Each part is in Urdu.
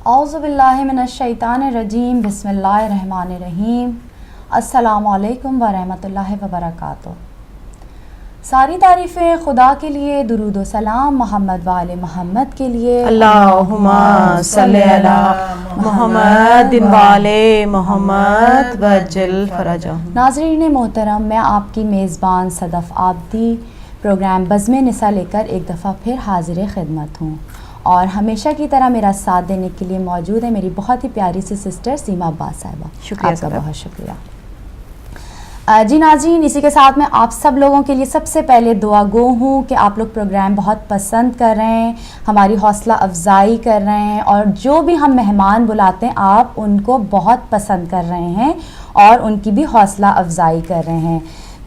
اعوذ باللہ من الشیطان الرجیم، بسم اللہ الرحمن الرحیم۔ السلام علیکم ورحمۃ اللہ وبرکاتہ۔ ساری تعریفیں خدا کے لیے، درود و سلام محمد و آل محمد کے لیے۔ اللہم صلی علی محمد و آل محمد وجل فرجہم۔ ناظرین محترم، میں آپ کی میزبان صدف عابدی پروگرام بزم نساء لے کر ایک دفعہ پھر حاضر خدمت ہوں، اور ہمیشہ کی طرح میرا ساتھ دینے کے لیے موجود ہے میری بہت ہی پیاری سی سسٹر سیما عباس صاحبہ۔ شکریہ، آپ کا بہت شکریہ۔ جی ناظرین، اسی کے ساتھ میں آپ سب لوگوں کے لیے سب سے پہلے دعا گو ہوں کہ آپ لوگ پروگرام بہت پسند کر رہے ہیں، ہماری حوصلہ افزائی کر رہے ہیں، اور جو بھی ہم مہمان بلاتے ہیں آپ ان کو بہت پسند کر رہے ہیں اور ان کی بھی حوصلہ افزائی کر رہے ہیں۔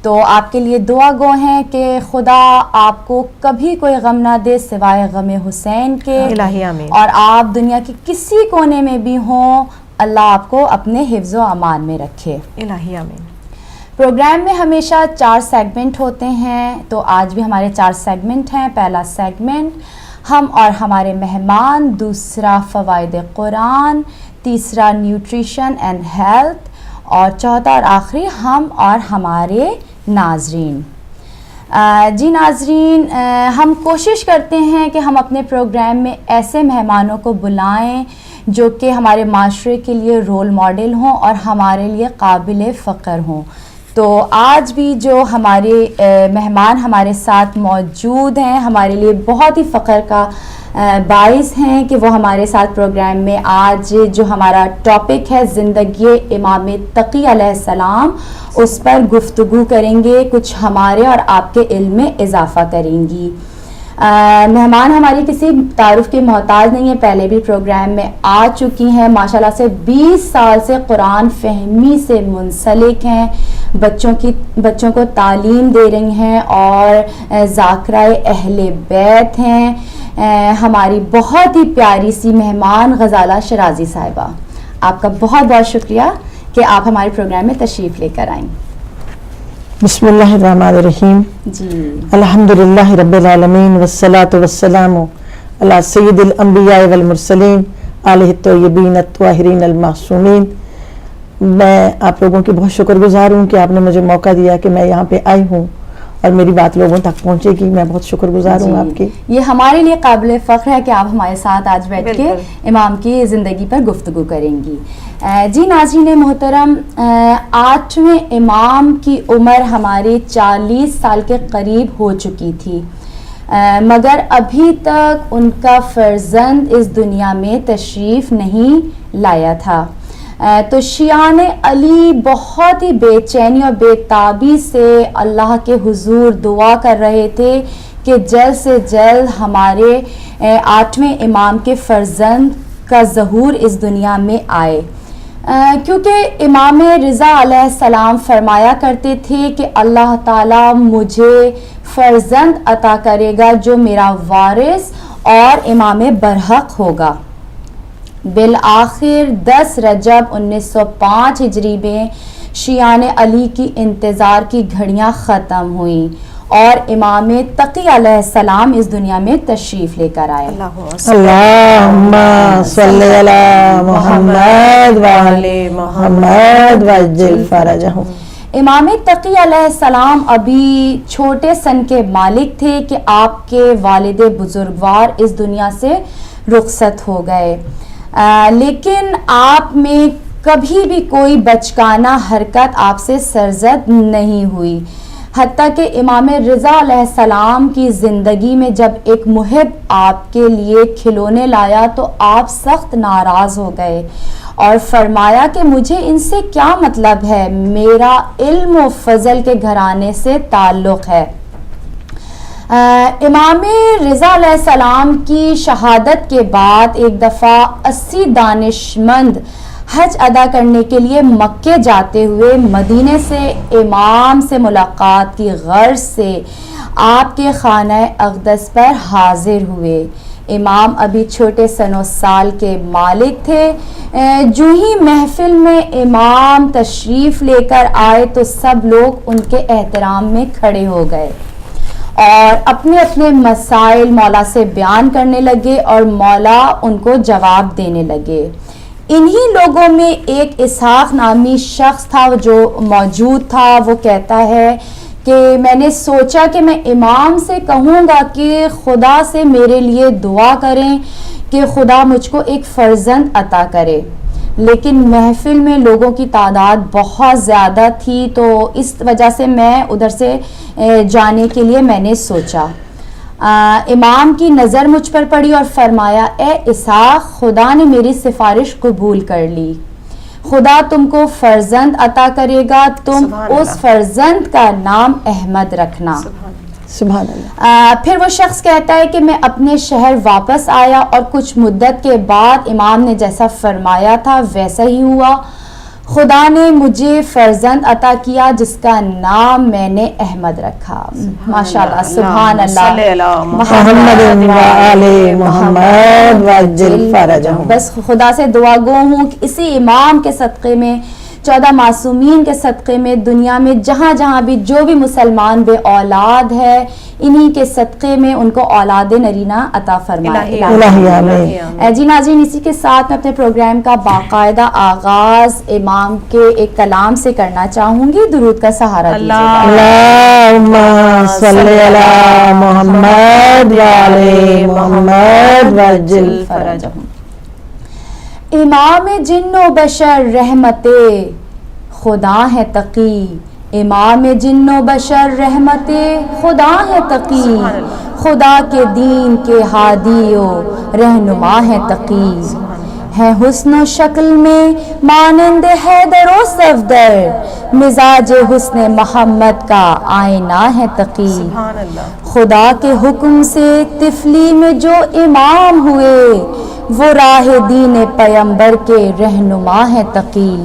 تو آپ کے لیے دعا گو ہیں کہ خدا آپ کو کبھی کوئی غم نہ دے سوائے غم حسین کے، الہی آمین۔ اور آپ دنیا کے کسی کونے میں بھی ہوں، اللہ آپ کو اپنے حفظ و امان میں رکھے، الہی آمین۔ پروگرام میں ہمیشہ 4 سیگمنٹ ہوتے ہیں، تو آج بھی ہمارے 4 سیگمنٹ ہیں۔ پہلا سیگمنٹ ہم اور ہمارے مہمان، دوسرا فوائد قرآن، تیسرا نیوٹریشن اینڈ ہیلتھ، اور چوتھا اور آخری ہم اور ہمارے ناظرین۔ جی ناظرین، ہم کوشش کرتے ہیں کہ ہم اپنے پروگرام میں ایسے مہمانوں کو بلائیں جو کہ ہمارے معاشرے کے لیے رول ماڈل ہوں اور ہمارے لیے قابل فخر ہوں۔ تو آج بھی جو ہمارے مہمان ہمارے ساتھ موجود ہیں ہمارے لیے بہت ہی فخر کا باعث ہیں کہ وہ ہمارے ساتھ پروگرام میں آج جو ہمارا ٹاپک ہے زندگی امام تقی علیہ السلام، اس پر گفتگو کریں گے، کچھ ہمارے اور آپ کے علم میں اضافہ کریں گی۔ مہمان ہماری کسی تعارف کے محتاج نہیں ہیں، پہلے بھی پروگرام میں آ چکی ہیں، ماشاءاللہ سے 20 سال سے قرآن فہمی سے منسلک ہیں، بچوں کو تعلیم دے رہی ہیں اور ذاکرہ اہل بیت ہیں۔ ہماری بہت ہی پیاری سی مہمان غزالہ شرازی صاحبہ، آپ کا بہت بہت شکریہ کہ آپ ہمارے پروگرام میں تشریف لے کر آئیں۔ بسم اللہ الرحمن الرحیم۔ جی الحمدللہ رب العالمین والصلاة والسلام علی سید الانبیاء والمرسلین آلہ الطیبین الطاہرین المعصومین۔ میں آپ لوگوں کی بہت شکر گزار ہوں کہ آپ نے مجھے موقع دیا کہ میں یہاں پہ آئی ہوں اور میری بات لوگوں تک پہنچے گی۔ میں بہت شکر گزار ہوں آپ کی۔ یہ ہمارے لیے قابل فخر ہے کہ آپ ہمارے ساتھ آج بیٹھ کے امام کی زندگی پر گفتگو کریں گی۔ جی ناظرین محترم، 8ویں امام کی عمر ہمارے 40 سال کے قریب ہو چکی تھی، مگر ابھی تک ان کا فرزند اس دنیا میں تشریف نہیں لایا تھا۔ تو شیعان علی بہت ہی بے چینی اور بے تابی سے اللہ کے حضور دعا کر رہے تھے کہ جلد سے جلد ہمارے 8ویں امام کے فرزند کا ظہور اس دنیا میں آئے، کیونکہ امام رضا علیہ السلام فرمایا کرتے تھے کہ اللہ تعالیٰ مجھے فرزند عطا کرے گا جو میرا وارث اور امام برحق ہوگا۔ بالآخر 10 رجب 1905 ہجری میں شیعان علی کی انتظار کی گھڑیاں ختم ہوئیں اور امام تقی علیہ السلام اس دنیا میں تشریف لے کر آئے۔ اللہم صلی علی محمد وآل محمد وعجل فرجہم۔ امام تقی علیہ السلام ابھی چھوٹے سن کے مالک تھے کہ آپ کے والد بزرگوار اس دنیا سے رخصت ہو گئے، لیکن آپ میں کبھی بھی کوئی بچکانہ حرکت آپ سے سرزد نہیں ہوئی، حتیٰ کہ امام رضا علیہ السلام کی زندگی میں جب ایک محب آپ کے لیے کھلونے لایا تو آپ سخت ناراض ہو گئے اور فرمایا کہ مجھے ان سے کیا مطلب ہے، میرا علم و فضل کے گھرانے سے تعلق ہے۔ امام رضا علیہ السلام کی شہادت کے بعد ایک دفعہ 80 دانشمند حج ادا کرنے کے لیے مکے جاتے ہوئے مدینے سے امام سے ملاقات کی غرض سے آپ کے خانہ اقدس پر حاضر ہوئے۔ امام ابھی چھوٹے سن و سال کے مالک تھے، جو ہی محفل میں امام تشریف لے کر آئے تو سب لوگ ان کے احترام میں کھڑے ہو گئے اور اپنے اپنے مسائل مولا سے بیان کرنے لگے اور مولا ان کو جواب دینے لگے. انہی لوگوں میں ایک اسحاق نامی شخص تھا جو موجود تھا. وہ کہتا ہے کہ میں نے سوچا کہ میں امام سے کہوں گا کہ خدا سے میرے لیے دعا کریں کہ خدا مجھ کو ایک فرزند عطا کرے، لیکن محفل میں لوگوں کی تعداد بہت زیادہ تھی تو اس وجہ سے میں ادھر سے جانے کے لیے میں نے سوچا. امام کی نظر مجھ پر پڑی اور فرمایا، اے اسحاق، خدا نے میری سفارش قبول کر لی. خدا تم کو فرزند عطا کرے گا، تم اس فرزند کا نام احمد رکھنا. سبحان اللہ. پھر وہ شخص کہتا ہے کہ میں اپنے شہر واپس آیا اور کچھ مدت کے بعد امام نے جیسا فرمایا تھا ویسا ہی ہوا. خدا نے مجھے فرزند عطا کیا جس کا نام میں نے احمد رکھا. ماشاءاللہ، سبحان اللہ. محمد و آل محمد وعجل فرجہم. بس خدا سے دعا گو ہوں کہ اسی امام کے صدقے میں، 14 معصومین کے صدقے میں، دنیا میں جہاں جہاں بھی جو بھی مسلمان بے اولاد ہے، انہی کے صدقے میں ان کو اولاد نرینہ عطا فرمائے. الہی آمین. جی ناظرین، اسی کے ساتھ میں اپنے پروگرام کا باقاعدہ آغاز امام کے ایک کلام سے کرنا چاہوں گی. درود کا سہارا دیجیے گا. اللہم صلی علی محمد وعلی محمد وعجل فرجہم. امام جن و بشر رحمت خدا ہے تقی. امام جن و بشر رحمت خدا ہے تقی. خدا کے دین کے ہادی و رہنما ہے تقی. ہے حسن و شکل میں مانند حیدر و صفدر. مزاج حسن محمد کا آئینہ ہے تقی. خدا کے حکم سے طفلی میں جو امام ہوئے، وہ راہ دین پیمبر کے رہنما ہے تقی.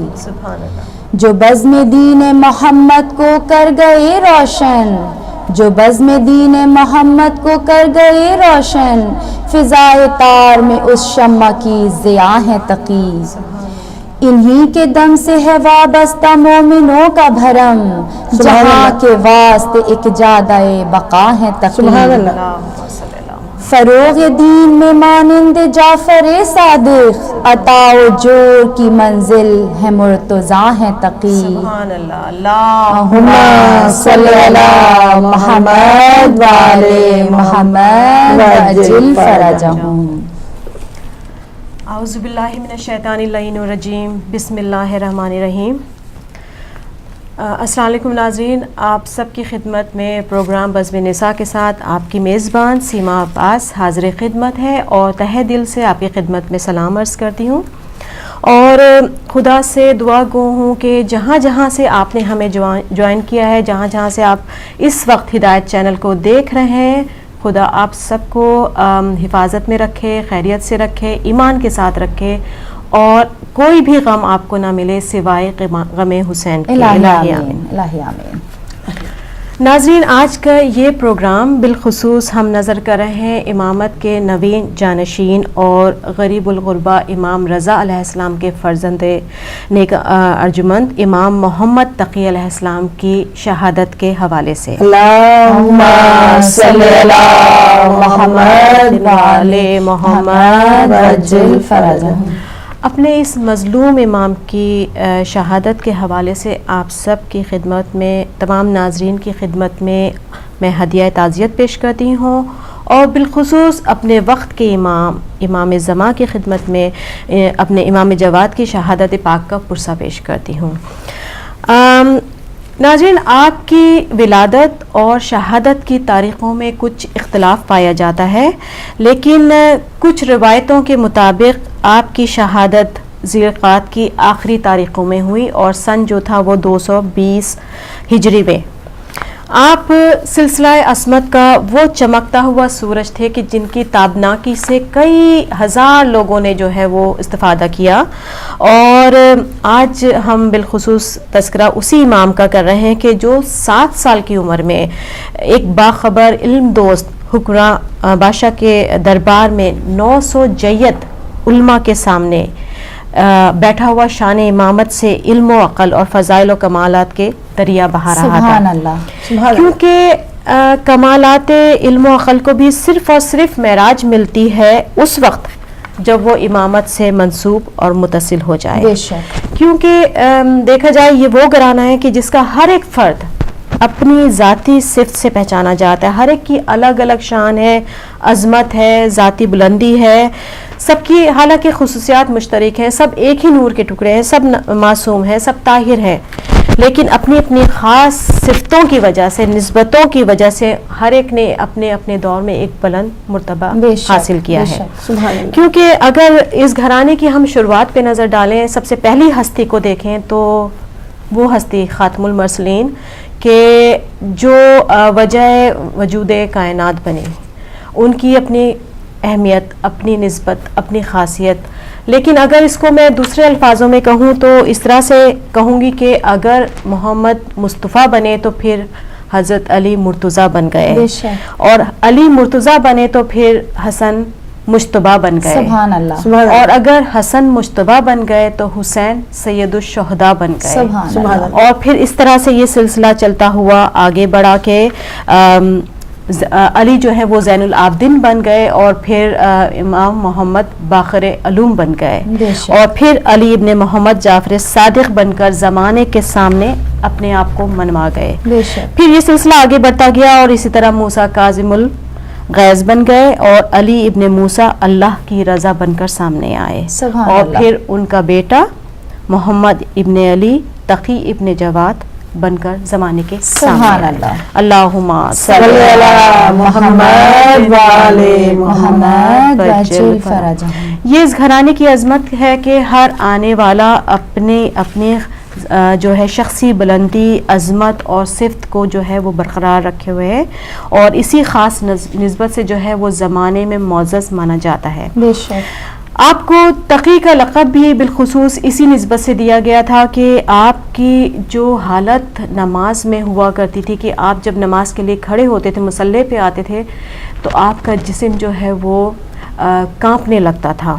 جو بزم دین محمد کو کر گئے روشن، جو بزم دین محمد کو کر گئے روشن. فضائے تار میں اس شمع کی ضیاء ہے تقی. انہی کے دم سے ہے وابستہ مومنوں کا بھرم. جہاں کے واسطے ایک جادہ بقا ہے تقی. فروغ دین میں مانند جعفر صادق. عطا و جور کی منزل ہے مرتضیٰ ہے تقی. اللہم صلی علی محمد وعلی محمد وعجل فرجہم. اعوذ باللہ من الشیطان اللعین الرجیم. بسم اللہ الرحمن الرحیم. السلام علیکم ناظرین، آپ سب کی خدمت میں پروگرام بزم نساء کے ساتھ آپ کی میزبان سیما عباس حاضر خدمت ہے اور تہہ دل سے آپ کی خدمت میں سلام عرض کرتی ہوں اور خدا سے دعا گو ہوں کہ جہاں جہاں سے آپ نے ہمیں جوائن کیا ہے، جہاں جہاں سے آپ اس وقت ہدایت چینل کو دیکھ رہے ہیں، خدا آپ سب کو حفاظت میں رکھے، خیریت سے رکھے، ایمان کے ساتھ رکھے اور کوئی بھی غم آپ کو نہ ملے سوائے غم حسین کے. الہی آمین. الہی آمین. ناظرین، آج کا یہ پروگرام بالخصوص ہم نظر کر رہے ہیں امامت کے نوین جانشین اور غریب الغربا امام رضا علیہ السلام کے فرزند نیک ارجمند امام محمد تقی علیہ السلام کی شہادت کے حوالے سے. اللہم صلی علی محمد وعلی محمد وعجل فرجہم. اپنے اس مظلوم امام کی شہادت کے حوالے سے آپ سب کی خدمت میں، تمام ناظرین کی خدمت میں ہدیہ تعزیت پیش کرتی ہوں اور بالخصوص اپنے وقت کے امام زمان کی خدمت میں اپنے امام جواد کی شہادت پاک کا پرسہ پیش کرتی ہوں. ناظرین، آپ کی ولادت اور شہادت کی تاریخوں میں کچھ اختلاف پایا جاتا ہے، لیکن کچھ روایتوں کے مطابق آپ کی شہادت ذی القعدہ کی آخری تاریخوں میں ہوئی اور سن جو تھا وہ 220 ہجری میں. آپ سلسلہ عصمت کا وہ چمکتا ہوا سورج تھے کہ جن کی تابناکی سے کئی ہزار لوگوں نے جو ہے وہ استفادہ کیا اور آج ہم بالخصوص تذکرہ اسی امام کا کر رہے ہیں کہ جو 7 سال کی عمر میں ایک باخبر علم دوست حکمراں بادشاہ کے دربار میں 900 جیت علماء کے سامنے بیٹھا ہوا شان امامت سے علم و عقل اور فضائل و کمالات کے دریا بہا رہا سبحان تھا. اللہ. کیونکہ کمالات علم و عقل کو بھی صرف اور صرف معراج ملتی ہے اس وقت جب وہ امامت سے منسوب اور متصل ہو جائے. بے شک. کیونکہ دیکھا جائے یہ وہ گھرانہ ہے کہ جس کا ہر ایک فرد اپنی ذاتی صفت سے پہچانا جاتا ہے. ہر ایک کی الگ الگ شان ہے, عظمت ہے, ذاتی بلندی ہے, سب کی حالانکہ خصوصیات مشترک ہیں, سب ایک ہی نور کے ٹکڑے ہیں, سب معصوم ہیں, سب طاہر ہیں, لیکن اپنی اپنی خاص صفتوں کی وجہ سے, نسبتوں کی وجہ سے ہر ایک نے اپنے اپنے دور میں ایک بلند مرتبہ حاصل کیا ہے. کیونکہ اگر اس گھرانے کی ہم شروعات پہ نظر ڈالیں, سب سے پہلی ہستی کو دیکھیں تو وہ ہستی خاتم المرسلین کہ جو وجہ وجود کائنات بنے, ان کی اپنی اہمیت, اپنی نسبت, اپنی خاصیت. لیکن اگر اس کو میں دوسرے الفاظوں میں کہوں تو اس طرح سے کہوں گی کہ اگر محمد مصطفیٰ بنے تو پھر حضرت علی مرتضیٰ بن گئے, اور علی مرتضیٰ بنے تو پھر حسن مجتبیٰ بن گئے. سبحان اللہ. اور اگر حسن مجتبیٰ بن گئے تو حسین سید الشہداء بن گئے. سبحان اللہ. اور پھر اس طرح سے یہ سلسلہ چلتا ہوا آگے بڑھا کے علی جو ہے وہ زین العابدین بن گئے, اور پھر امام محمد باقر علوم بن گئے, اور پھر علی ابن محمد جعفر صادق بن کر زمانے کے سامنے اپنے آپ کو منوا گئے. پھر یہ سلسلہ آگے بڑھتا گیا اور اسی طرح موسیٰ کاظم الغیظ بن گئے, اور علی ابن موسیٰ اللہ کی رضا بن کر سامنے آئے, اور پھر ان کا بیٹا محمد ابن علی تقی ابن جواد بن کر زمانے کے سامنے. اللہم صلی علی محمد وعلی محمد وعجل فرجہم. یہ اس گھرانے کی عظمت ہے کہ ہر آنے والا اپنے جو ہے شخصی بلندی, عظمت اور صفت کو جو ہے وہ برقرار رکھے ہوئے ہے, اور اسی خاص نسبت سے جو ہے وہ زمانے میں معزز مانا جاتا ہے. آپ کو تقی کا لقب بھی بالخصوص اسی نسبت سے دیا گیا تھا کہ آپ کی جو حالت نماز میں ہوا کرتی تھی کہ آپ جب نماز کے لیے کھڑے ہوتے تھے, مصلی پہ آتے تھے, تو آپ کا جسم جو ہے وہ کانپنے لگتا تھا,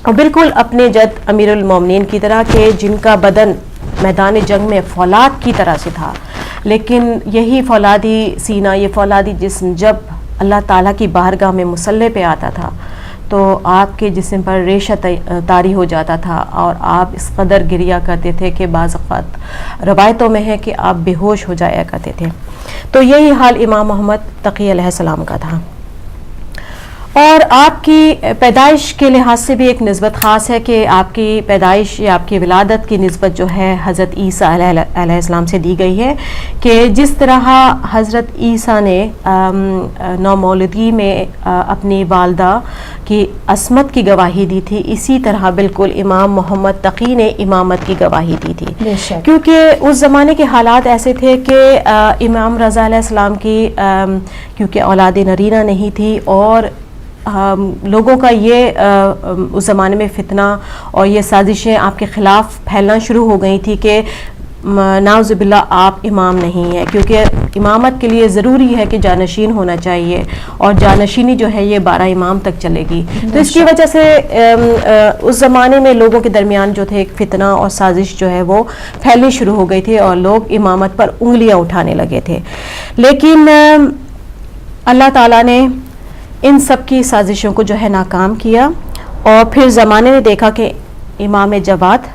اور بالکل اپنے جد امیر المومنین کی طرح کہ جن کا بدن میدان جنگ میں فولاد کی طرح سے تھا, لیکن یہی فولادی سینہ, یہ فولادی جسم جب اللہ تعالیٰ کی بارگاہ میں مصلی پہ آتا تھا تو آپ کے جسم پر ریشہ طاری ہو جاتا تھا, اور آپ اس قدر گریا کرتے تھے کہ بعض اوقات روایتوں میں ہے کہ آپ بے ہوش ہو جایا کرتے تھے. تو یہی حال امام محمد تقی علیہ السلام کا تھا. اور آپ کی پیدائش کے لحاظ سے بھی ایک نسبت خاص ہے کہ آپ کی پیدائش یا آپ کی ولادت کی نسبت جو ہے حضرت عیسیٰ علیہ السلام سے دی گئی ہے, کہ جس طرح حضرت عیسیٰ نے نومولدگی میں اپنی والدہ کی عصمت کی گواہی دی تھی, اسی طرح بالکل امام محمد تقی نے امامت کی گواہی دی تھی. کیونکہ اس زمانے کے حالات ایسے تھے کہ امام رضا علیہ السلام کی کیونکہ اولاد نرینہ نہیں تھی, اور لوگوں کا یہ اس زمانے میں فتنہ اور یہ سازشیں آپ کے خلاف پھیلنا شروع ہو گئی تھی کہ نعوذ باللہ آپ امام نہیں ہیں, کیونکہ امامت کے لیے ضروری ہے کہ جانشین ہونا چاہیے, اور جانشینی جو ہے یہ 12 امام تک چلے گی. تو اس کی وجہ سے اس زمانے میں لوگوں کے درمیان جو تھے ایک فتنہ اور سازش جو ہے وہ پھیلنی شروع ہو گئی تھی, اور لوگ امامت پر انگلیاں اٹھانے لگے تھے. لیکن اللہ تعالیٰ نے ان سب کی سازشوں کو جو ہے ناکام کیا, اور پھر زمانے نے دیکھا کہ امام جواد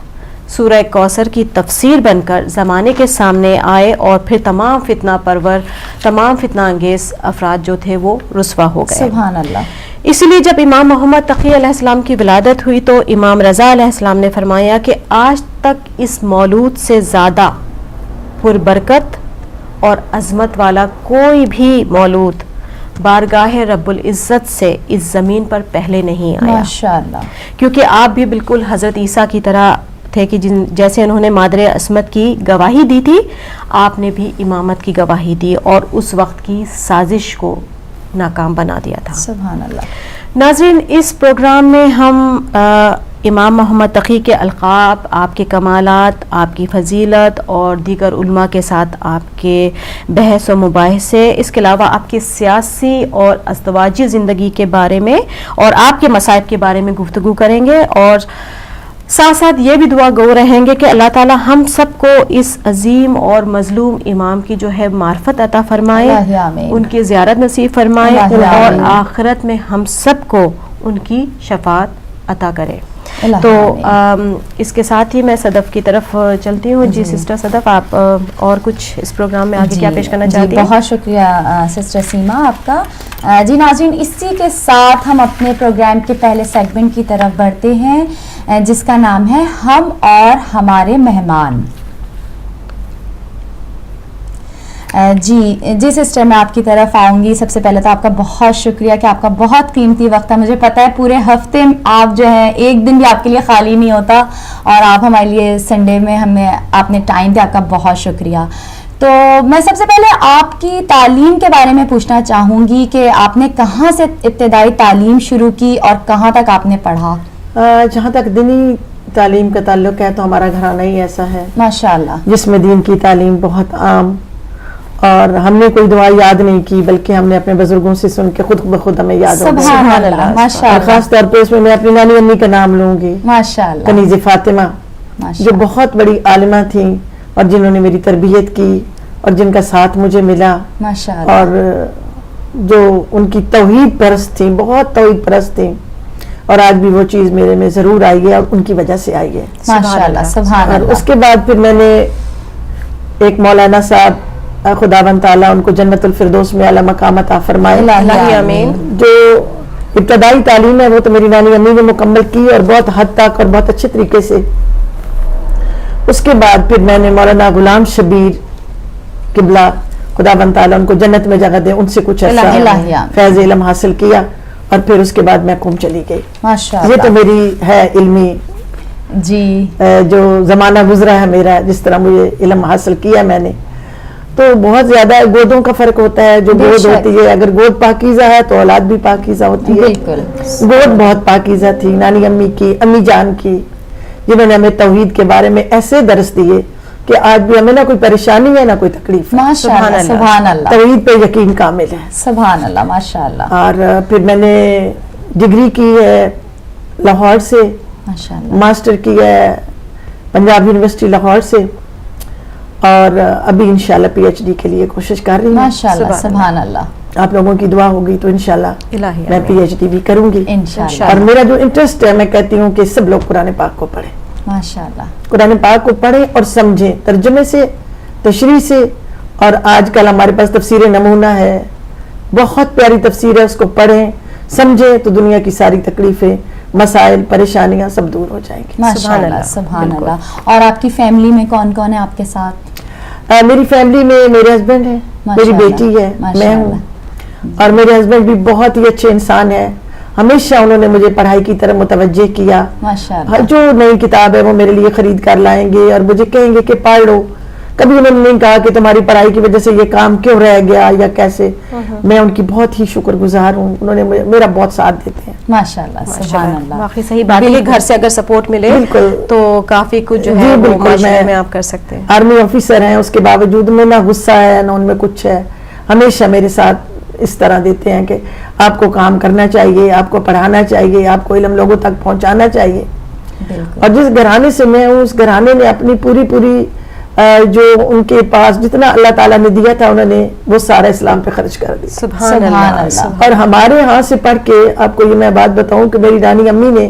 سورہ کوثر کی تفسیر بن کر زمانے کے سامنے آئے, اور پھر تمام فتنہ پرور, تمام فتنہ انگیز افراد جو تھے وہ رسوا ہو گئے. سبحان اللہ. اس لیے جب امام محمد تقی علیہ السلام کی ولادت ہوئی تو امام رضا علیہ السلام نے فرمایا کہ آج تک اس مولود سے زیادہ پربرکت اور عظمت والا کوئی بھی مولود بارگاہ رب العزت سے اس زمین پر پہلے نہیں آیا. ماشاءاللہ. کیونکہ آپ بھی بالکل حضرت عیسیٰ کی طرح تھے کہ جیسے انہوں نے مادر عصمت کی گواہی دی تھی, آپ نے بھی امامت کی گواہی دی, اور اس وقت کی سازش کو ناکام بنا دیا تھا. سبحان اللہ. ناظرین, اس پروگرام میں ہم امام محمد تقی کے القاب, آپ کے کمالات, آپ کی فضیلت اور دیگر علماء کے ساتھ آپ کے بحث و مباحثے, اس کے علاوہ آپ کی سیاسی اور ازدواجی زندگی کے بارے میں اور آپ کے مصائب کے بارے میں گفتگو کریں گے. اور ساتھ ساتھ یہ بھی دعا گو رہیں گے کہ اللہ تعالی ہم سب کو اس عظیم اور مظلوم امام کی جو ہے معرفت عطا فرمائے، الہی آمین۔ ان کی زیارت نصیب فرمائے الہی اور آمین۔ آخرت میں ہم سب کو ان کی شفاعت عطا کرے۔ الہی تو آمین۔ اس کے ساتھ ہی میں صدف کی طرف چلتی ہوں۔ جی سسٹر صدف، آپ اور کچھ اس پروگرام میں آگے کیا پیش کرنا چاہتی ہیں؟ بہت شکریہ سسٹر سیما آپ کا۔ جی ناظرین، اسی کے ساتھ ہم اپنے پروگرام کے پہلے سیگمنٹ کی طرف بڑھتے ہیں جس کا نام ہے ہم اور ہمارے مہمان۔ جی سسٹر، میں آپ کی طرف آؤں گی۔ سب سے پہلے تو آپ کا بہت شکریہ کہ آپ کا بہت قیمتی وقت ہے۔ مجھے پتہ ہے پورے ہفتے آپ جو ہے ایک دن بھی آپ کے لیے خالی نہیں ہوتا، اور آپ ہمارے لیے سنڈے میں ہمیں آپ نے ٹائم دیا، آپ کا بہت شکریہ۔ تو میں سب سے پہلے آپ کی تعلیم کے بارے میں پوچھنا چاہوں گی کہ آپ نے کہاں سے ابتدائی تعلیم شروع کی اور کہاں تک آپ نے پڑھا؟ جہاں تک دینی تعلیم کا تعلق ہے تو ہمارا گھرانہ ہی ایسا ہے ماشاءاللہ، جس میں دین کی تعلیم بہت عام، اور ہم نے کوئی دعا یاد نہیں کی بلکہ ہم نے اپنے بزرگوں سے سن کے خود بخود ہمیں یاد ہو گئی۔ سبحان اللہ، اور ماشاءاللہ، خاص طور پہ اس میں اپنی نانی امی کا نام لوں گی، ماشاءاللہ، کنیز فاطمہ، جو ماشاءاللہ، بہت بڑی عالمہ تھیں اور جنہوں نے میری تربیت کی اور جن کا ساتھ مجھے ملا، ماشاءاللہ، اور جو ان کی توحید پرست تھیں، بہت توحید پرست تھیں، اور آج بھی وہ چیز میرے میں ضرور آئی ہے اور ان کی وجہ سے آئی ہے۔ ماشاءاللہ، سبحان اور اللہ۔ اس کے بعد پھر میں نے ایک مولانا صاحب خداوند تعالیٰ ان کو جنت الفردوس میں اعلیٰ مقام عطا فرمائے، الہی آمین۔ جو ابتدائی تعلیم ہے وہ تو میری نانی امی نے مکمل کی اور بہت حد تک اور بہت اچھے طریقے سے۔ اس کے بعد پھر میں نے مولانا غلام شبیر قبلہ خداوند تعالیٰ ان کو جنت میں جگہ دے، ان سے کچھ الہی عرصہ آمین۔ فیض علم حاصل کیا، اور پھر اس کے بعد میں قم چلی گئی۔ ماشاءاللہ، یہ تو میری ہے علمی جی جو زمانہ گزرا ہے میرا، جس طرح مجھے علم حاصل کیا میں نے، تو بہت زیادہ گودوں کا فرق ہوتا ہے۔ جو بے گود شک۔ ہوتی ہے، اگر گود پاکیزہ ہے تو اولاد بھی پاکیزہ ہوتی ہے۔ بالکل، گود بہت پاکیزہ تھی نانی امی کی، امی جان کی، جنہوں نے ہمیں توحید کے بارے میں ایسے درس دیے کہ آج بھی ہمیں نہ کوئی پریشانی ہے نہ کوئی تکلیف ہے، ماشاءاللہ، سبحان اللہ، توحید پہ یقین کامل ہے۔ سبحان اللہ، ماشاءاللہ، اور پھر میں نے ڈگری کی ہے لاہور سے، ماشاءاللہ، ماسٹر کی ہے پنجاب یونیورسٹی لاہور سے، اور ابھی انشاءاللہ پی ایچ ڈی کے لیے کوشش کر رہی ہوں۔ ماشاءاللہ، سبحان اللہ، آپ لوگوں کی دعا ہوگی تو انشاءاللہ الہی میں پی ایچ ڈی بھی کروں گی۔ انشاءاللہ، اور میرا جو انٹرسٹ ہے، میں کہتی ہوں کہ سب لوگ قرآن پاک کو پڑھیں، ماشاءاللہ، قرآن پاک کو پڑھیں اور سمجھیں، ترجمے سے، تشریح سے۔ اور آج کل ہمارے پاس تفسیر نمونہ ہے، بہت پیاری تفسیر ہے، اس کو پڑھیں سمجھیں تو دنیا کی ساری تکلیفیں، مسائل، پریشانیاں سب دور ہو جائیں گی۔ ماشاءاللہ، سبحان اللہ۔ اور آپ کی فیملی میں کون کون ہے آپ کے ساتھ؟ میری فیملی میں میرے ہسبینڈ ہے، میری ماشاءاللہ، بیٹی ہے، میں ماشاءاللہ، ہوں، اور میرے ہسبینڈ بھی بہت ہی اچھے انسان ہیں۔ ہمیشہ انہوں نے مجھے پڑھائی کی طرف متوجہ کیا، ماشاءاللہ، جو نئی کتاب ہے وہ میرے لیے خرید کر لائیں گے اور مجھے کہیں گے کہ پڑھ لو۔ کبھی انہوں نے نہیں کہا کہ تمہاری پڑھائی کی وجہ سے یہ کام کیوں رہ گیا یا کیسے۔ میں ان کی بہت ہی شکر گزار ہوں، انہوں نے میرا بہت ساتھ دیتے ہیں۔ ماشاءاللہ، سبحان اللہ، واقعی صحیح بات ہے کہ گھر سے اگر سپورٹ ملے بالکل، تو کافی کچھ جو جی ہے وہ بالکل، معاشرے میں آپ کر سکتے ہیں۔ آرمی آفیسر ہیں، اس کے باوجود میں نہ غصہ ہے نہ ان میں کچھ ہے، ہمیشہ میرے ساتھ اس طرح دیتے ہیں کہ آپ کو کام کرنا چاہیے، آپ کو پڑھانا چاہیے، آپ کو علم لوگوں تک پہنچانا چاہیے۔ بالکل، اس اور جس گھرانے سے میں ہوں، اس گھرانے نے اپنی پوری جو ان کے پاس جتنا اللہ تعالیٰ نے دیا تھا، انہوں نے وہ سارا اسلام پہ خرچ کر دیا۔ سبحان اللہ، اللہ، اور ہمارے ہاں سے پڑھ کے آپ کو یہ میں بات بتاؤں کہ میری نانی امی نے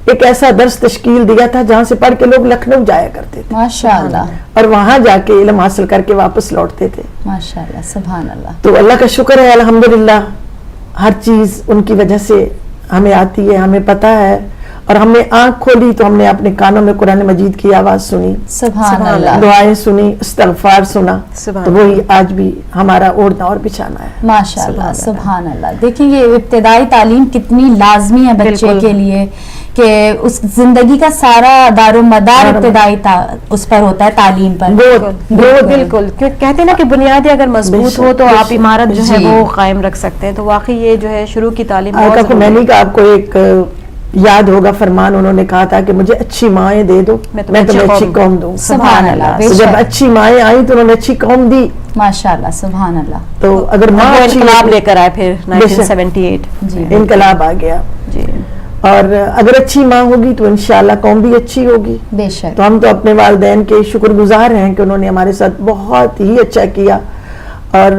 ایک ایسا درس تشکیل دیا تھا جہاں سے پڑھ کے لوگ لکھنؤ جایا کرتے تھے ماشاءاللہ، اور وہاں جا کے علم حاصل کر کے واپس لوٹتے تھے۔ ماشاءاللہ، سبحان اللہ، تو اللہ کا شکر ہے، الحمدللہ ہر چیز ان کی وجہ سے ہمیں آتی ہے، ہمیں پتہ ہے، اور ہم نے آنکھ کھولی تو ہم نے اپنے کانوں میں قرآن مجید کی آواز سنی، سبحان اللہ، دعائیں سنی، استغفار سنا، سبحان تو وہی آج بھی ہمارا اوڑھنا اور بچھانا ہے۔ ماشاءاللہ، سبحان اللہ۔ دیکھیں یہ ابتدائی تعلیم کتنی لازمی ہے بچے بالکل، کے لیے کہ اس زندگی کا سارا دار و مدار ابتدائی اس پر ہوتا ہے، تعلیم پر۔ بالکل، کہتے ہیں نا کہ بنیادیں اگر مضبوط ہو تو آپ عمارت جو ہے جی، وہ قائم رکھ سکتے ہیں۔ تو واقعی یہ جو ہے شروع کی تعلیم آقا بہت کو میں ضروری نے کہا آپ کو ایک یاد ہوگا فرمان، انہوں نے کہا تھا کہ مجھے اچھی مائیں دے دو، میں میں تمہیں تمہیں اچھی اچھی قوم دوں۔ سبحان اللہ، بے تو جب شک، اچھی مائیں آئیں تو انہوں نے اچھی قوم دی۔ ماشاءاللہ، سبحان اللہ، تو اگر ماں وہ اچھی انقلاب ہوتی- لے کر آئے پھر بے شک، 1978۔ جی، انقلاب آ گیا۔ جی، اور اگر اچھی ماں ہوگی تو انشاءاللہ قوم بھی اچھی ہوگی. بے شک. تو ہم تو اپنے والدین کے شکر گزار ہیں کہ انہوں نے ہمارے ساتھ بہت ہی اچھا کیا اور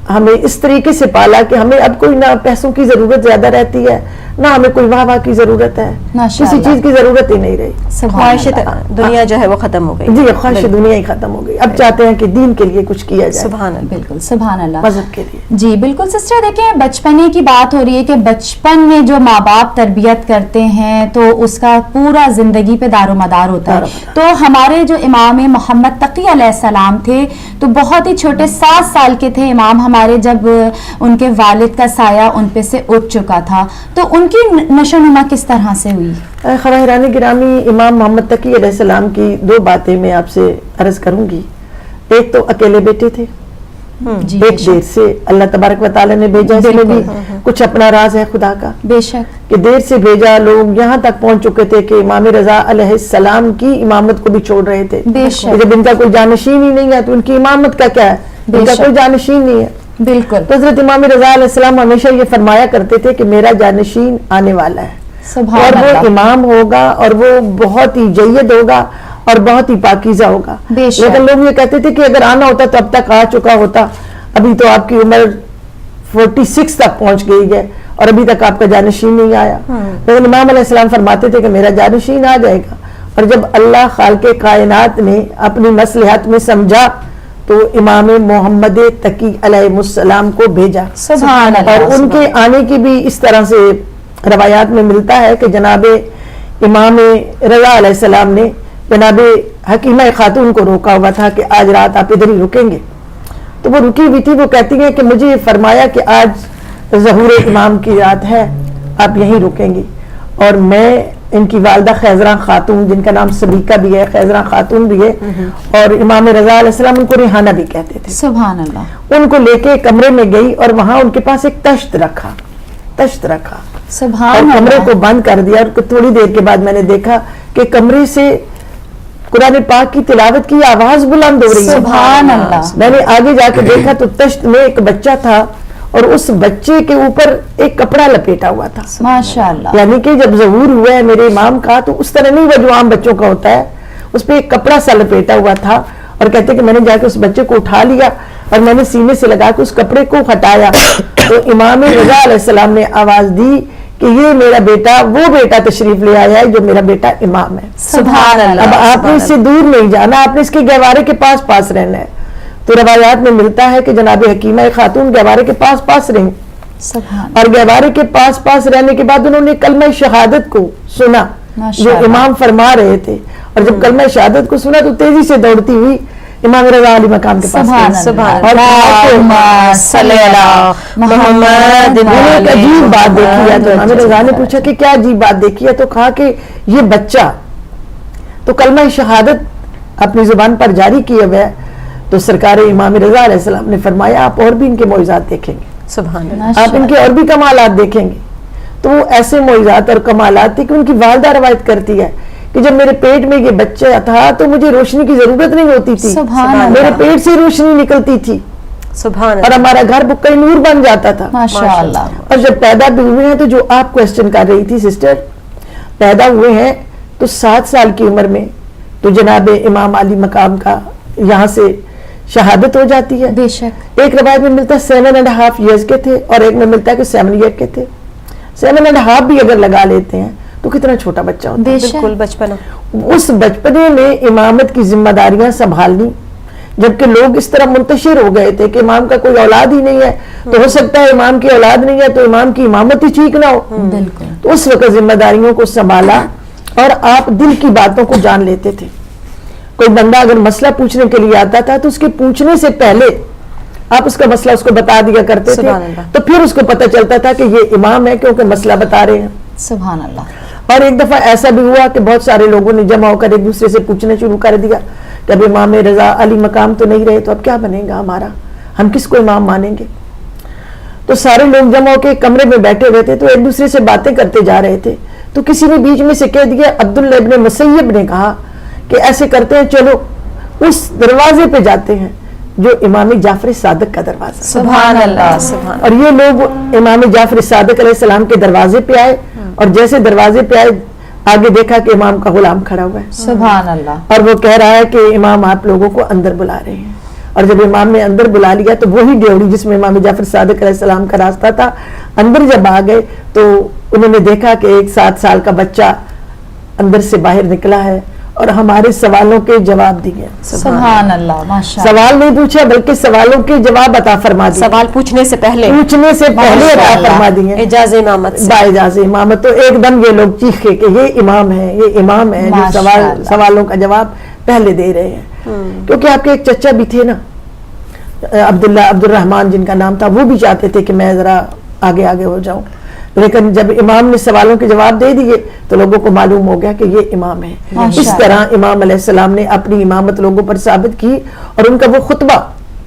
ہمیں اس طریقے سے پالا کہ ہمیں اب کوئی نہ پیسوں کی ضرورت زیادہ رہتی ہے نہ ہمیں کوئی واہ واہ کی ضرورت ہے, کسی چیز کی ضرورت ہی نہیں رہی. خواہش دنیا جو ہے وہ ختم ہو گئی. جی خواہش دنیا ہی ختم ہو گئی. اب چاہتے ہیں کہ دین کے لیے کچھ کیا جائے. سبحان اللہ. بالکل سبحان اللہ. مذہب کے لیے. جی بالکل سسٹر, دیکھیں بچپنے کی بات ہو رہی ہے کہ بچپن میں جو ماں باپ تربیت کرتے ہیں تو اس کا پورا زندگی پہ دار و مدار ہوتا ہے. تو ہمارے جو امام محمد تقی علیہ السلام تھے تو بہت ہی چھوٹے 7 سال کے تھے امام ہمارے جب ان کے والد کا سایہ ان پہ سے اٹھ چکا تھا. تو ان کی نشو نما کس طرح سے ہوئی؟ خواہران گرامی, امام محمد تقی علیہ السلام کی 2 باتیں میں آپ سے عرض کروں گی. ایک تو اکیلے بیٹے تھے, ایک دیر سے اللہ تبارک و تعالی نے بھیجا. اس میں بھی کچھ اپنا راز ہے خدا کا, بے شک, کہ دیر سے بھیجا. لوگ یہاں تک پہنچ چکے تھے کہ امام رضا علیہ السلام کی امامت کو بھی چھوڑ رہے تھے. جب ان کا کوئی جانشین ہی نہیں ہے تو ان کی امامت کا کیا ہے, ان کا کوئی جانشین نہیں ہے. بالکل. تو حضرت امام رضا علیہ السلام ہمیشہ یہ فرمایا کرتے تھے کہ میرا جانشین آنے والا ہے اور وہ امام ہوگا اور وہ بہت ہی جید ہوگا اور بہت ہی پاکیزہ ہوگا. لیکن لوگ یہ کہتے تھے کہ اگر آنا ہوتا تو اب تک آ چکا ہوتا, ابھی تو آپ کی عمر 46 تک پہنچ گئی ہے اور ابھی تک آپ کا جانشین نہیں آیا. لیکن امام علیہ السلام فرماتے تھے کہ میرا جانشین آ جائے گا. اور جب اللہ خالق کائنات نے اپنی مصلحت میں سمجھا تو امام محمد تقی علیہ السلام کو بھیجا. سبحان اللہ. اور ان کے آنے کی بھی اس طرح سے روایات میں ملتا ہے کہ جناب امام رضا علیہ السلام نے جناب حکیمہ خاتون کو روکا ہوا تھا کہ آج رات آپ ادھر ہی رکیں گے. تو وہ رکی ہوئی تھی. وہ کہتی ہیں کہ مجھے فرمایا کہ آج ظہور امام کی رات ہے, آپ یہیں رکیں گی. اور میں ان کی والدہ خیزراں خاتون, جن کا نام سبیکہ بھی ہے, خیزراں خاتون بھی ہے, اور امام رضا علیہ السلام ان کو ریحانہ بھی کہتے تھے. سبحان اللہ. ان کو لے کے کمرے میں گئی اور وہاں ان کے پاس ایک تشت رکھا. سبحان اور کمرے کو بند کر دیا. اور تھوڑی دیر کے بعد میں نے دیکھا کہ کمرے سے قرآن پاک کی تلاوت کی آواز بلند ہو رہی ہے. سبحان اللہ. میں نے آگے جا کے دیکھا تو تشت میں ایک بچہ تھا اور اس بچے کے اوپر ایک کپڑا لپیٹا ہوا تھا. ماشاءاللہ. یعنی کہ جب ظہور ہوا ہے میرے امام کا تو اس طرح نہیں وہ جو عام بچوں کا ہوتا ہے, اس پہ ایک کپڑا سا لپیٹا ہوا تھا. اور کہتے کہ میں نے جا کے اس بچے کو اٹھا لیا اور میں نے سینے سے لگا کے اس کپڑے کو ہٹایا تو امام رضا علیہ السلام نے آواز دی کہ یہ میرا بیٹا وہ بیٹا تشریف لے آیا ہے جو میرا بیٹا امام ہے. سبحان اللہ. اب آپ نے اس سے دور نہیں جانا, آپ نے اس کے گہوارے کے پاس رہنا ہے. تو روایات میں ملتا ہے کہ جناب حکیمہ خاتون گہوارے کے پاس رہیں, اور گہوارے کے پاس رہنے کے بعد انہوں نے کلمہ شہادت کو سنا جو امام فرما رہے تھے. اور جب کلمہ شہادت کو سنا تو تیزی سے دوڑتی ہوئی امام رضا علی مقام کے پاس ایک عجیب بات دیکھی ہے. تو امام رضا نے پوچھا کہ کیا عجیب بات دیکھی ہے, تو کہا کہ یہ بچہ تو کلمہ شہادت اپنی زبان پر جاری کیے ہوئے ہے. تو سرکار امام رضا علیہ السلام نے فرمایا آپ اور بھی ان کے معجزات دیکھیں گے, سبحان اللہ, آپ ان کے اور بھی کمالات دیکھیں گے. تو وہ ایسے معجزات اور کمالات تھے کہ ان کی والدہ روایت کرتی ہے کہ جب میرے پیٹ میں یہ بچہ تھا تو مجھے روشنی کی ضرورت نہیں ہوتی تھی, میرے پیٹ سے روشنی نکلتی تھی اور ہمارا گھر بکئی نور بن جاتا تھا. ماشاءاللہ. اور جب پیدا بھی ہوئے ہیں تو جو آپ کوشچن کر رہی تھی سسٹر, پیدا ہوئے ہیں تو 7 سال کی عمر میں تو جناب امام علی مقام کا یہاں سے شہادت ہو جاتی ہے. بے شک. ایک روایت میں ملتا ہے 7.5 ایئرز کے تھے اور ایک میں ملتا ہے کہ 7 ایئر کے تھے. 7.5 بھی اگر لگا لیتے ہیں تو کتنا چھوٹا بچہ ہوتا ہے. بالکل بچپنا. اس بچپنے میں امامت کی ذمہ داریاں سنبھالنی, جبکہ لوگ اس طرح منتشر ہو گئے تھے کہ امام کا کوئی اولاد ہی نہیں ہے تو ہو سکتا ہے امام کی اولاد نہیں ہے تو امام کی امامت ہی ٹھیک نہ ہو. بالکل. تو اس وقت ذمہ داریوں کو سنبھالا اور آپ دل کی باتوں کو جان لیتے تھے. کوئی بندہ اگر مسئلہ پوچھنے کے لیے آتا تھا تو اس کے پوچھنے سے پہلے آپ اس کا مسئلہ اس کو بتا دیا کرتے تھے, تو پھر اس کو پتہ چلتا تھا کہ یہ امام ہے کیونکہ مسئلہ بتا رہے ہیں. سبحان اللہ. اور ایک دفعہ ایسا بھی ہوا کہ بہت سارے لوگوں نے جمع ہو کر ایک دوسرے سے پوچھنا شروع کر دیا کہ اب امام رضا علی مقام تو نہیں رہے تو اب کیا بنے گا ہمارا, ہم کس کو امام مانیں گے. تو سارے لوگ جمع ہو کے کمرے میں بیٹھے ہوئے تھے تو ایک دوسرے سے باتیں کرتے جا رہے تھے. تو کسی نے بیچ میں سے کہہ دیا, عبداللہ ابن مسیب نے کہا کہ ایسے کرتے ہیں چلو اس دروازے پہ جاتے ہیں جو امام جعفر صادق کا دروازہ. سبحان اللہ. سبحان. اور یہ لوگ امام جعفر صادق علیہ السلام کے دروازے پہ آئے اور جیسے دروازے پہ آئے آگے دیکھا کہ امام کا غلام کھڑا ہوا ہے سبحان اللہ. اور وہ کہہ رہا ہے کہ امام آپ لوگوں کو اندر بلا رہے ہیں. اور جب امام نے اندر بلا لیا تو وہی ڈیوڑی جس میں امام جعفر صادق علیہ السلام کا راستہ تھا، اندر جب آ گئے تو انہوں نے دیکھا کہ ایک 7 سال کا بچہ اندر سے باہر نکلا ہے اور ہمارے سوالوں کے جواب دیے. سبحان اللہ. ماشاء اللہ. سوال نہیں پوچھا بلکہ سوالوں کے جواب عطا فرما دیے. سوال پوچھنے سے پہلے پہلے عطا فرما دیے. اعجاز امامت سے. باعجاز امامت. تو ایک دم یہ لوگ چیخے کہ یہ امام ہے، یہ امام ہے جو سوالوں کا جواب پہلے دے رہے ہیں. کیونکہ آپ کے ایک چچا بھی تھے نا عبد الرحمن جن کا نام تھا، وہ بھی چاہتے تھے کہ میں ذرا آگے آگے ہو جاؤں، لیکن جب امام نے سوالوں کے جواب دے دیے تو لوگوں کو معلوم ہو گیا کہ یہ امام ہے. اس طرح امام علیہ السلام نے اپنی امامت لوگوں پر ثابت کی، اور ان کا وہ خطبہ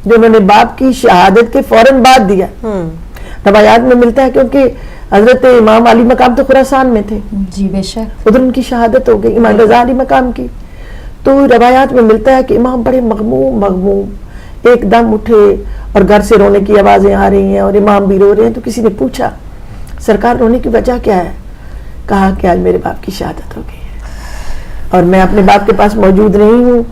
جو انہوں نے باپ کی شہادت کے فوراً بعد دیا روایات میں ملتا ہے، کیونکہ حضرت امام علی مقام تو خراسان میں تھے، جی بے شک، ادھر ان کی شہادت ہو گئی، امام رضا علی مقام کی. تو روایات میں ملتا ہے کہ امام بڑے مغموم ایک دم اٹھے اور گھر سے رونے کی آوازیں آ رہی ہیں اور امام بھی رو رہے ہیں. تو کسی نے پوچھا سرکار رونے کی وجہ کیا ہے؟ کہا کہ آج میرے باپ کی شہادت ہو گئی ہے اور میں اپنے باپ کے پاس موجود نہیں ہوں،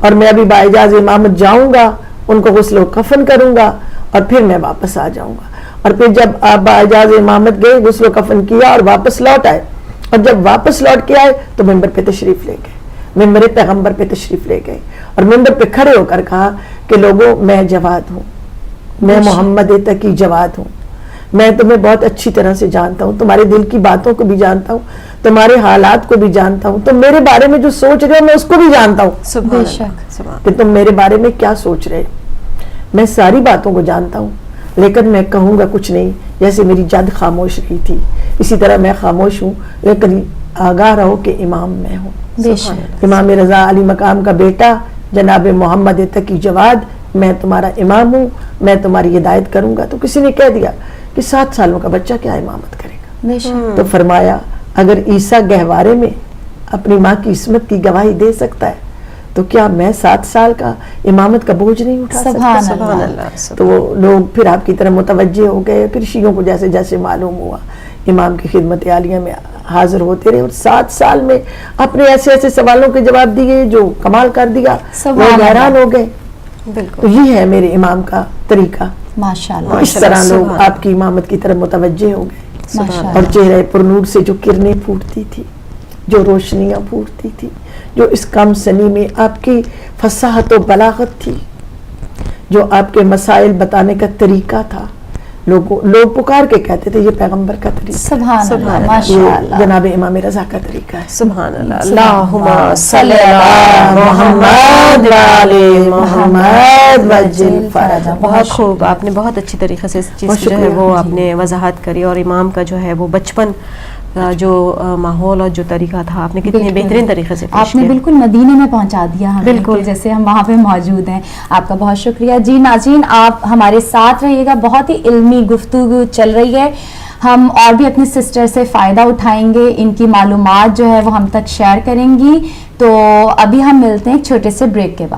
اور میں ابھی باعجاز امامت جاؤں گا، ان کو غسل و کفن کروں گا اور پھر میں واپس آ جاؤں گا. اور پھر جب آپ باعجاز امامت گئے، غسل و کفن کیا اور واپس لوٹ آئے، اور جب واپس لوٹ کے آئے تو ممبر پہ تشریف لے گئے، ممبر پیغمبر پہ تشریف لے گئے اور ممبر پہ کھڑے ہو کر کہا کہ لوگوں میں جواد ہوں، میں محمد تقی جواد ہوں، میں تمہیں بہت اچھی طرح سے جانتا ہوں، تمہارے دل کی باتوں کو بھی جانتا ہوں، تمہارے حالات کو بھی جانتا ہوں، تم میرے بارے میں جو سوچ رہے ہو میں اس کو بھی جانتا ہوں بے شک، کہ تم میرے بارے میں کیا سوچ رہے. میں ساری باتوں کو جانتا ہوں، لیکن میں کہوں گا کچھ نہیں. جیسے میری جد خاموش رہی تھی اسی طرح میں خاموش ہوں، لیکن آگاہ رہو کہ امام میں ہوں. بے شک. امام رضا علی مقام کا بیٹا جناب محمد تقی جواد، میں تمہارا امام ہوں، میں تمہاری ہدایت کروں گا. تو کسی نے کہہ دیا کہ 7 سالوں کا بچہ کیا امامت کرے گا؟ بے شک. تو فرمایا اگر عیسیٰ گہوارے میں اپنی ماں کی عصمت کی گواہی دے سکتا ہے تو کیا میں 7 سال کا امامت کا بوجھ نہیں اٹھا سکتا؟ سبحان اللہ. تو وہ لوگ پھر آپ کی طرف متوجہ ہو گئے. پھر شیعوں کو جیسے جیسے معلوم ہوا امام کی خدمت عالیہ میں حاضر ہوتے رہے، اور 7 سال میں اپنے ایسے ایسے سوالوں کے جواب دیے جو کمال کر دیا. وہ حیران ہو گئے. تو یہ ہے میرے امام کا طریقہ. ماشاءاللہ. اس طرح لوگ آپ کی امامت کی طرف متوجہ ہو گئے، ماشاءاللہ. اور چہرے پر نور سے جو کرنیں پھوٹتی تھی، جو روشنیاں پھوٹتی تھی، جو اس کم سنی میں آپ کی فصاحت و بلاغت تھی، جو آپ کے مسائل بتانے کا طریقہ تھا، لوگ پکار کے کہتے تھے یہ پیغمبر کا طریقہ، سبحان اللہ. یہ ماشاءاللہ. جناب امام رضا کا طریقہ ہے. سبحان اللہ. اللہم صلی علی محمد وعلی محمد وجل فرجہ. بہت خوب، آپ نے بہت اچھی طریقے سے اس چیز کی جو ہے وہ آپ نے وضاحت کری، اور امام کا جو ہے وہ بچپن کا جو ماحول اور جو طریقہ تھا آپ نے کتنے بہترین طریقے سے پیش آپ نے کیا. بالکل مدینے میں پہنچا دیا ہمیں، بالکل. جیسے ہم وہاں پہ موجود ہیں. آپ کا بہت شکریہ. جی ناظرین، آپ ہمارے ساتھ رہیے گا، بہت ہی علمی گفتگو چل رہی ہے. ہم اور بھی اپنی سسٹر سے فائدہ اٹھائیں گے، ان کی معلومات جو ہے وہ ہم تک شیئر کریں گی. تو ابھی ہم ملتے ہیں ایک چھوٹے سے بریک کے بعد.